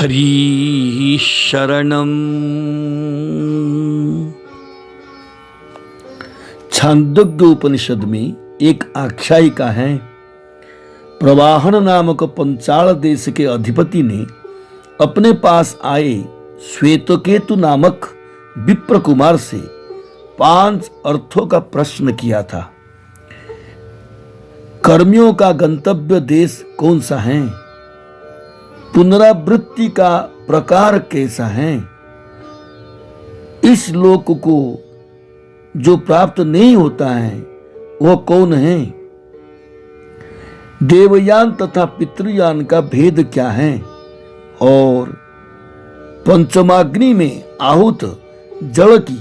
हरि शरणम। छांदोग्य उपनिषद में एक आख्यायिका है। प्रवाहन नामक पंचाल देश के अधिपति ने अपने पास आए श्वेतकेतु नामक विप्र कुमार से 5 अर्थों का प्रश्न किया था। कर्मियों का गंतव्य देश कौन सा है? पुनरावृत्ति का प्रकार कैसा है? इस लोक को जो प्राप्त नहीं होता है वह कौन है? देवयान तथा पितृयान का भेद क्या है? और पंचमाग्नि में आहुत जल की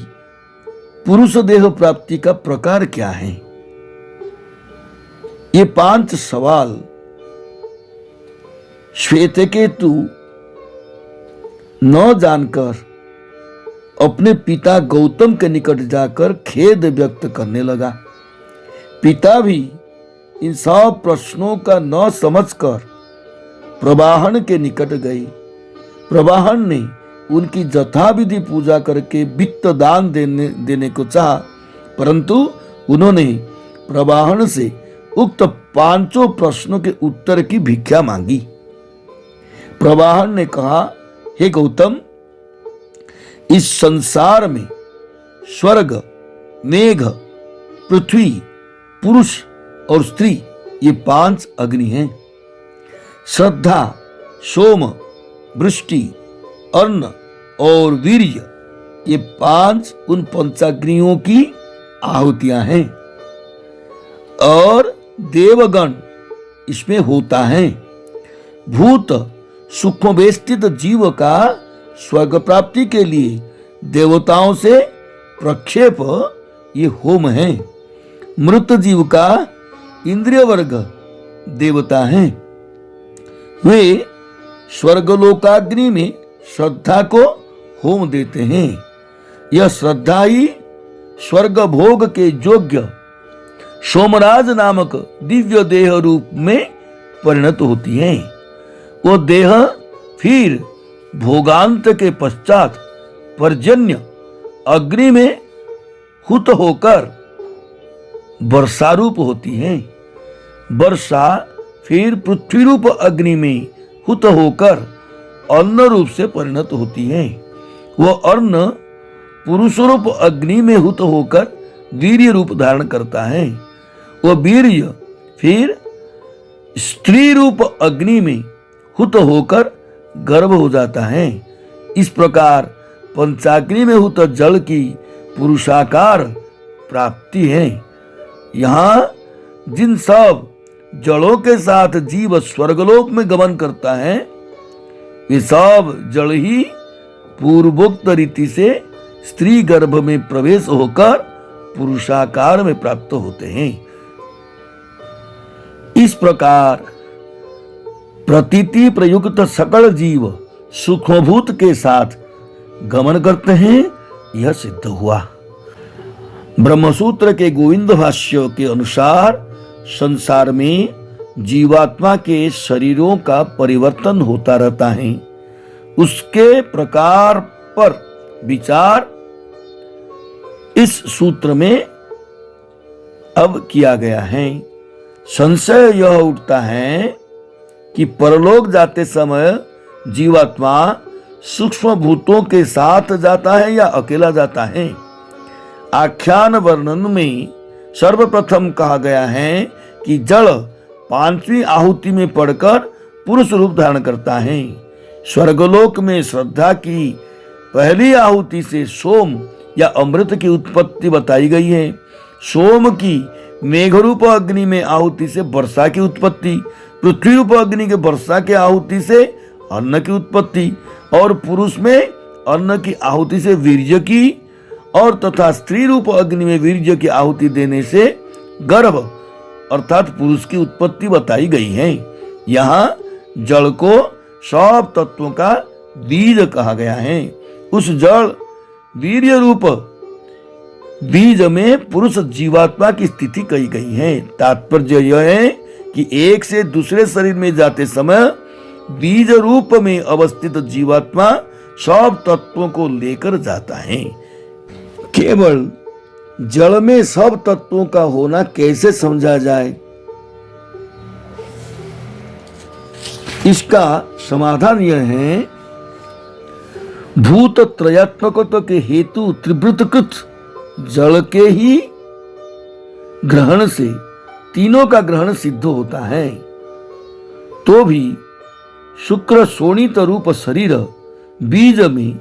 पुरुष देह प्राप्ति का प्रकार क्या है? ये 5 सवाल श्वेतकेतु न जानकर अपने पिता गौतम के निकट जाकर खेद व्यक्त करने लगा। पिता भी इन सब प्रश्नों का न समझकर प्रवाहन के निकट गए। प्रवाहन ने उनकी यथाविधि पूजा करके वित्त दान देने को चाहा, परंतु उन्होंने प्रवाहन से उक्त 5 प्रश्नों के उत्तर की भिक्षा मांगी। प्रवाहन ने कहा, हे गौतम, इस संसार में स्वर्ग, मेघ, पृथ्वी, पुरुष और स्त्री ये 5 अग्नि हैं। श्रद्धा, सोम, वृष्टि, अन्न और वीर्य ये 5 उन पंचाग्नियों की आहुतियां हैं। और देवगण इसमें होता है। भूत सूक्ष्म वेष्टित जीव का स्वर्ग प्राप्ति के लिए देवताओं से प्रक्षेप ये होम है। मृत जीव का इंद्रिय वर्ग देवता हैं। वे स्वर्गलोकाग्नि में श्रद्धा को होम देते हैं। यह श्रद्धा ही स्वर्ग भोग के योग्य सोमराज नामक दिव्य देह रूप में परिणत होती है। वो देह फिर भोगांत के पश्चात पर्जन्य अग्नि में हुत होकर वर्षा रूप होती है। वर्षा फिर पृथ्वी रूप अग्नि में हुत होकर अन्न रूप से परिणत होती है। वह अन्न पुरुष रूप अग्नि में हुत होकर वीर्य रूप धारण करता है। वह वीर्य फिर स्त्री रूप अग्नि में हुत होकर गर्भ हो जाता है। इस प्रकार पंचाग्नि में हुत जल की पुरुषाकार प्राप्ति है। यहाँ जिन सब जड़ों के साथ जीव स्वर्गलोक में गमन करता है, वे सब जड़ ही पूर्वोक्त रीति से स्त्री गर्भ में प्रवेश होकर पुरुषाकार में प्राप्त होते हैं। इस प्रकार प्रतीति प्रयुक्त सकल जीव सूक्ष्मभूत के साथ गमन करते हैं, यह सिद्ध हुआ। ब्रह्मसूत्र के गोविंद भाष्य के अनुसार संसार में जीवात्मा के शरीरों का परिवर्तन होता रहता है। उसके प्रकार पर विचार इस सूत्र में अब किया गया है। संशय यह उठता है कि परलोक जाते समय जीवात्मा सूक्ष्म भूतों के साथ जाता है या अकेला जाता है। आख्यान वर्णन में सर्वप्रथम कहा गया है कि जल 5वीं आहुति में पड़कर पुरुष रूप धारण करता है। स्वर्गलोक में श्रद्धा की पहली आहुति से सोम या अमृत की उत्पत्ति बताई गई है। सोम की मेघरूप अग्नि में आहुति से वर्षा की उत्पत्ति, पृथ्वी रूप अग्नि के वर्षा के आहुति से अन्न की उत्पत्ति, और पुरुष में अन्न की आहुति से वीर्य की, और तथा स्त्री रूप अग्नि में वीर्य की आहुति देने से गर्भ अर्थात पुरुष की उत्पत्ति बताई गई है। यहाँ जल को सब तत्वों का बीज कहा गया है। उस जल वीर्य रूप बीज में पुरुष जीवात्मा की स्थिति कही गई है। तात्पर्य यह है कि एक से दूसरे शरीर में जाते समय बीज रूप में अवस्थित जीवात्मा सब तत्वों को लेकर जाता है। केवल जल में सब तत्वों का होना कैसे समझा जाए? इसका समाधान यह है, भूत त्रयात्मकत्व के हेतु त्रिवृतकृत जल के ही ग्रहण से तीनों का ग्रहण सिद्ध होता है। तो भी शुक्र शोणित रूप शरीर बीज में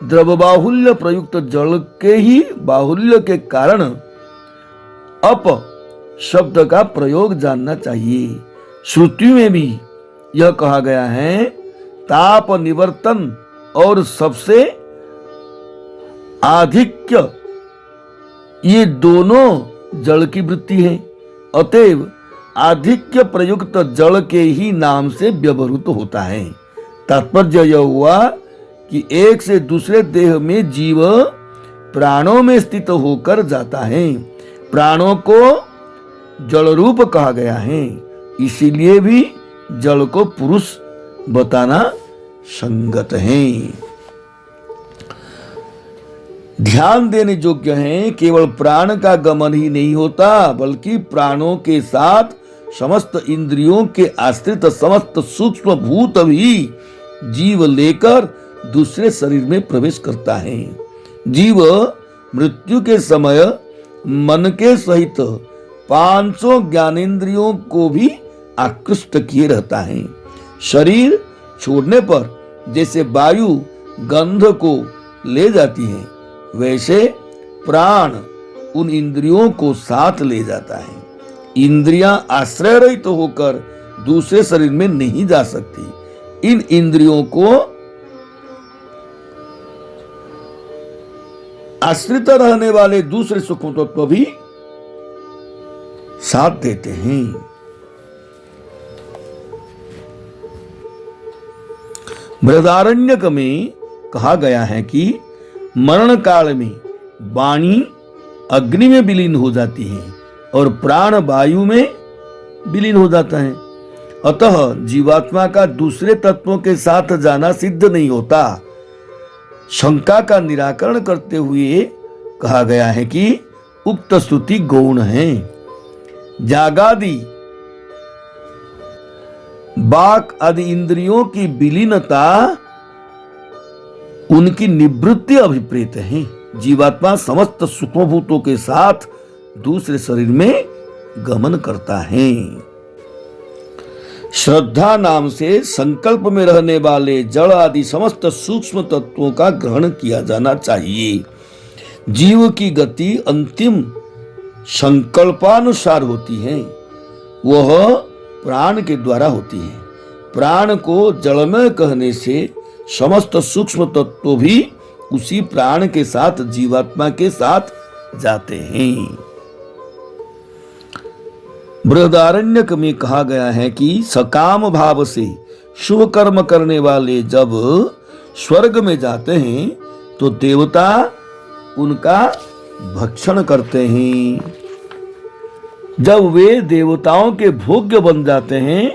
द्रव बाहुल्य प्रयुक्त जल के ही बाहुल्य के कारण अप शब्द का प्रयोग जानना चाहिए। श्रुति में भी यह कहा गया है, ताप निवर्तन और सबसे आधिक्य ये दोनों जल की वृत्ति है। अतएव आधिक्य प्रयुक्त जल के ही नाम से व्यवहृत होता है। तात्पर्य यह हुआ कि एक से दूसरे देह में जीव प्राणों में स्थित होकर जाता है। प्राणों को जल रूप कहा गया है, इसीलिए भी जल को पुरुष बताना संगत है। ध्यान देने योग्य है, केवल प्राण का गमन ही नहीं होता, बल्कि प्राणों के साथ समस्त इंद्रियों के आश्रित समस्त सूक्ष्म भूत भी जीव लेकर दूसरे शरीर में प्रवेश करता है। जीव मृत्यु के समय मन के सहित 500 ज्ञानेंद्रियों को भी आकृष्ट किए रहता है। शरीर छोड़ने पर जैसे वायु गंध को ले जाती है, वैसे प्राण उन इंद्रियों को साथ ले जाता है। इंद्रियां आश्रय रहित होकर दूसरे शरीर में नहीं जा सकती। इन इंद्रियों को आश्रित रहने वाले दूसरे सूक्ष्म तत्व भी साथ देते हैं। बृहदारण्यक में कहा गया है कि मरण काल में वाणी अग्नि में विलीन हो जाती है और प्राण वायु में विलीन हो जाता है। अतः जीवात्मा का दूसरे तत्वों के साथ जाना सिद्ध नहीं होता। शंका का निराकरण करते हुए कहा गया है कि उक्त स्तुति गौण है। जागादि बाक आदि इंद्रियों की विलीनता उनकी निवृत्ति अभिप्रेत है। जीवात्मा समस्त सूक्ष्मभूतों के साथ दूसरे शरीर में गमन करता है। श्रद्धा नाम से संकल्प में रहने वाले जड़ आदि समस्त सूक्ष्म तत्वों का ग्रहण किया जाना चाहिए। जीव की गति अंतिम संकल्पानुसार होती है, वह प्राण के द्वारा होती है। प्राण को जलमय कहने से समस्त सूक्ष्म तत्व भी उसी प्राण के साथ जीवात्मा के साथ जाते हैं। बृहदारण्यक में कहा गया है कि सकाम भाव से शुभ कर्म करने वाले जब स्वर्ग में जाते हैं तो देवता उनका भक्षण करते हैं। जब वे देवताओं के भोग्य बन जाते हैं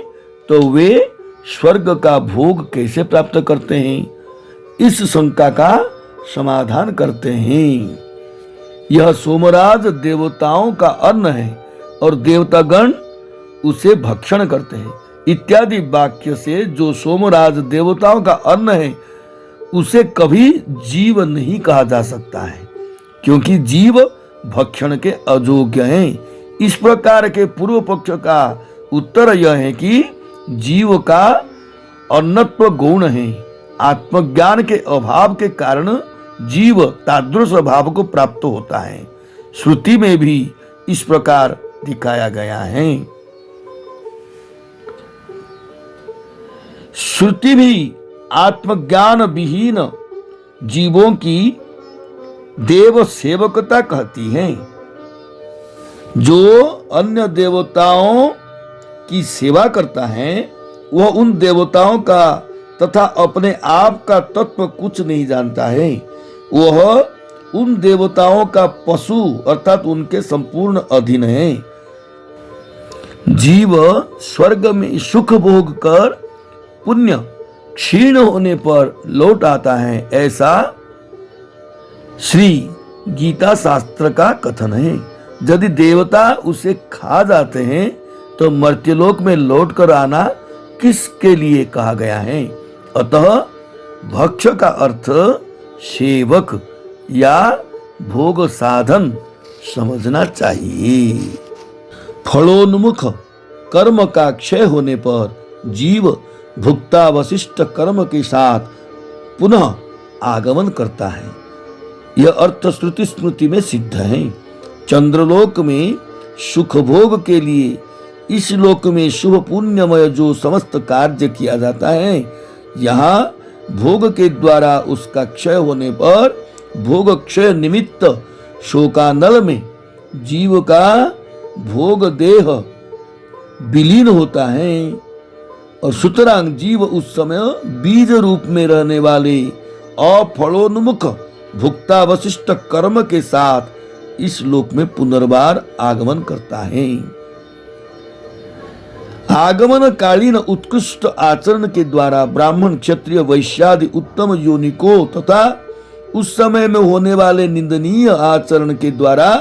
तो वे स्वर्ग का भोग कैसे प्राप्त करते हैं? इस शंका का समाधान करते हैं। यह सोमराज देवताओं का अन्न है और देवतागण उसे भक्षण करते हैं इत्यादि वाक्य से जो सोमराज देवताओं का अन्न है उसे कभी जीव नहीं कहा जा सकता है, क्योंकि जीव भक्षण के अयोग्य हैं। इस प्रकार के पूर्व पक्ष का उत्तर यह है कि जीव का अन्नत्व गौण है। आत्मज्ञान के अभाव के कारण जीव तादृश भाव को प्राप्त होता है। श्रुति में भी इस प्रकार दिखाया गया है। श्रुति भी आत्मज्ञान विहीन जीवों की देव सेवकता कहती है। जो अन्य देवताओं की सेवा करता है वह उन देवताओं का तथा अपने आप का तत्व कुछ नहीं जानता है। वह उन देवताओं का पशु अर्थात उनके संपूर्ण अधीन है। जीव स्वर्ग में सुख भोग कर पुण्य क्षीण होने पर लौट आता है, ऐसा श्री गीता शास्त्र का कथन है। यदि देवता उसे खा जाते हैं तो मर्त्यलोक में लौट कर आना किसके लिए कहा गया है? अतः भक्ष का अर्थ सेवक या भोग साधन समझना चाहिए। फलोन्मुख कर्म का क्षय होने पर जीव भुक्तावशिष्ट कर्म के साथ पुनः आगमन करता है। यह अर्थ श्रुति स्मृति में सिद्ध है। चंद्रलोक में सुख भोग के लिए इस लोक में शुभ पुण्यमय जो समस्त कार्य किया जाता है, यहाँ भोग के द्वारा उसका क्षय होने पर भोग क्षय निमित्त शोकानल में जीव का भोग देह विलीन होता है और सुतरां जीव उस समय बीज रूप में रहने वाले अफलोन्मुख भुक्तावशिष्ट कर्म के साथ इस लोक में पुनर्बार आगमन करता है। आगमन कालीन उत्कृष्ट आचरण के द्वारा ब्राह्मण क्षत्रिय वैश्यादि उत्तम योनि को तथा उस समय में होने वाले निंदनीय आचरण के द्वारा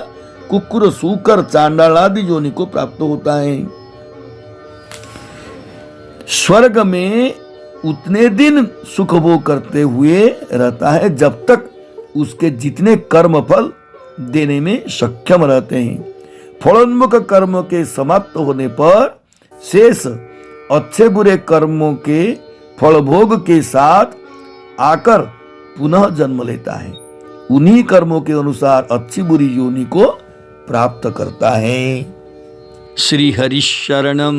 कुकुर सूकर चांडाल आदि योनि को प्राप्त होता है। स्वर्ग में उतने दिन सुख भोग करते हुए रहता है जब तक उसके जितने कर्म फल देने में सक्षम रहते हैं। फलोन्मुख कर्म के समाप्त होने पर शेष अच्छे बुरे कर्मों के फल भोग के साथ आकर पुनः जन्म लेता है। उन्हीं कर्मों के अनुसार अच्छी बुरी योनि को प्राप्त करता है। श्री हरि शरणम।